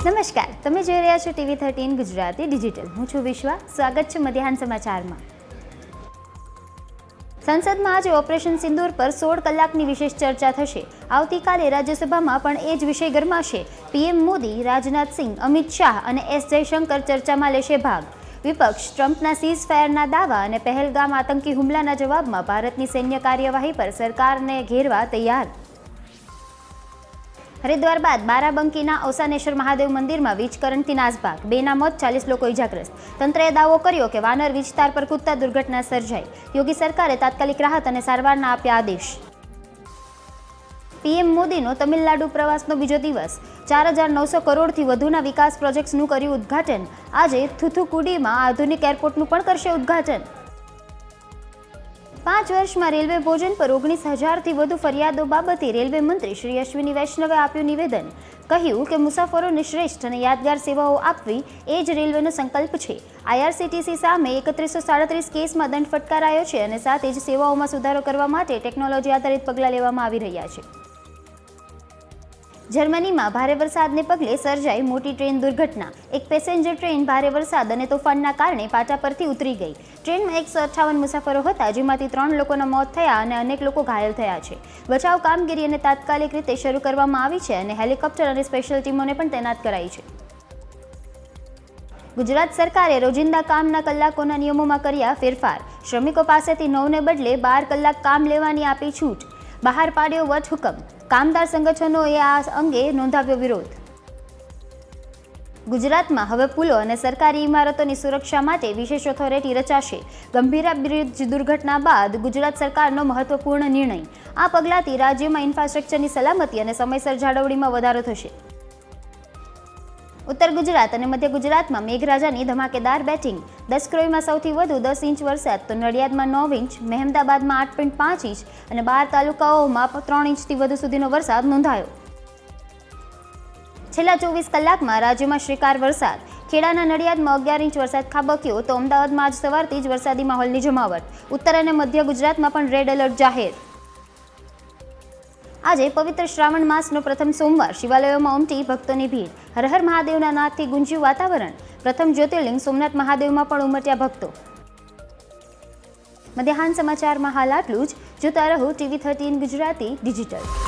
નમસ્કાર, તમે જોઈ રહ્યા છો TV13 ગુજરાતી ડિજિટલ. હું છું વિશ્વા. સ્વાગત છે મધ્યાહન સમાચારમાં. સંસદમાં આજે ઓપરેશન સિંદૂર પર 16 કલાકની વિશેષ ચર્ચા થશે. આવતીકાલે રાજ્યસભામાં પણ એ જ વિષય ગરમાશે. પીએમ મોદી, રાજનાથ સિંહ, અમિત શાહ અને એસ જયશંકર ચર્ચામાં લેશે ભાગ. વિપક્ષ ટ્રમ્પના સીઝ ફાયરના દાવા અને પહેલગામ આતંકી હુમલાના જવાબમાં ભારતની સૈન્ય કાર્યવાહી પર સરકારને ઘેરવા તૈયાર. હરિદ્વાર બાદ બારાબંકીના ઓસાનેશ્વર મહાદેવ મંદિરમાં વીજ કરંટથી નાસભાગ, 2ના મોત, 40 લોકો ઇજાગ્રસ્ત. તંત્રએ દાવો કર્યો કે વાનર વિસ્તાર પર કૂદતા દુર્ઘટના સર્જાઈ. યોગી સરકારે તાત્કાલિક રાહત અને સારવારના આપ્યા આદેશ. પીએમ મોદીનો તમિલનાડુ પ્રવાસનો બીજો દિવસ. 4,900 કરોડથી વધુના વિકાસ પ્રોજેક્ટ્સનું કર્યું ઉદ્ઘાટન. આજે થુથુકુડીમાં આધુનિક એરપોર્ટનું પણ કરશે ઉદ્ઘાટન. 5 વર્ષમાં રેલવે ભોજન પર 19,000થી વધુ ફરિયાદો બાબતે રેલવે મંત્રી શ્રી અશ્વિની વૈષ્ણવે આપ્યું નિવેદન. કહ્યું કે મુસાફરોને શ્રેષ્ઠ અને યાદગાર સેવાઓ આપવી એ જ રેલવેનો સંકલ્પ છે. IRCTC સામે 3137 કેસમાં દંડ ફટકારાયો છે અને સાથે જ સેવાઓમાં સુધારો કરવા માટે ટેકનોલોજી આધારિત પગલાં લેવામાં આવી રહ્યા છે. જર્મનીમાં ભારે વરસાદને પગલે સર્જાઈ મોટી ટ્રેન દુર્ઘટના. એક પેસેન્જર ટ્રેન ભારે વરસાદ અને તોફાનના કારણે પાટા પરથી ઉતરી ગઈ. ટ્રેનમાં 158 મુસાફરો હતા, જેમાંથી 3 લોકોના મોત થયા અને અનેક લોકો ઘાયલ થયા છે. બચાવ કામગીરી અને તાત્કાલિક રીતે શરૂ કરવામાં આવી છે અને હેલિકોપ્ટર અને સ્પેશિયલ ટીમોને પણ તૈનાત કરાઈ છે. ગુજરાત સરકારે રોજિંદા કામના કલાકોના નિયમોમાં કર્યા ફેરફાર. શ્રમિકો પાસેથી 9ને બદલે 12 કલાક કામ લેવાની આપી છૂટ. બહાર પાડ્યો વટહુકમ. કામદાર સંગઠનોએ આ અંગે નોંધાવ્યો વિરોધ. ગુજરાતમાં હવે પુલો અને સરકારી ઇમારતોની સુરક્ષા માટે વિશેષ ઓથોરિટી રચાશે. ગંભીરા બ્રિજ દુર્ઘટના બાદ ગુજરાત સરકારનો મહત્વપૂર્ણ નિર્ણય. આ પગલાંથી રાજ્યમાં ઇન્ફ્રાસ્ટ્રક્ચરની સલામતી અને સમયસર જાળવણીમાં વધારો થશે. ઉત્તર ગુજરાત અને મધ્ય ગુજરાતમાં મેઘરાજાની ધમાકેદાર બેટિંગ. 10 ક્રોઈમાં સૌથી વધુ 10 ઇંચ વરસાદ, તો નડિયાદમાં 9 ઇંચ, મહેમદાબાદમાં 8.5 ઇંચ અને 12 તાલુકાઓમાં 3 ઇંચથી વધુ સુધીનો વરસાદ નોંધાયો. છેલ્લા 24 કલાકમાં રાજ્યમાં શ્રીકાર વરસાદ. ખેડાના નડિયાદમાં 11 ઇંચ વરસાદ ખાબક્યો, તો અમદાવાદમાં આજ સવારથી જ વરસાદી માહોલની જમાવટ. ઉત્તર અને મધ્ય ગુજરાતમાં પણ રેડ એલર્ટ જાહેર. આજે પવિત્ર શ્રાવણ માસનો પ્રથમ સોમવાર. શિવાલયોમાં ઉમટી ભક્તોની ભીડ. હર હર મહાદેવના નાદથી ગુંજ્યું વાતાવરણ. પ્રથમ જ્યોતિર્લિંગ સોમનાથ મહાદેવમાં પણ ઉમટ્યા ભક્તો. મધ્યાહન સમાચારમાં હાલ આટલું જ. જોતા રહો TV13 ગુજરાતી ડિજિટલ.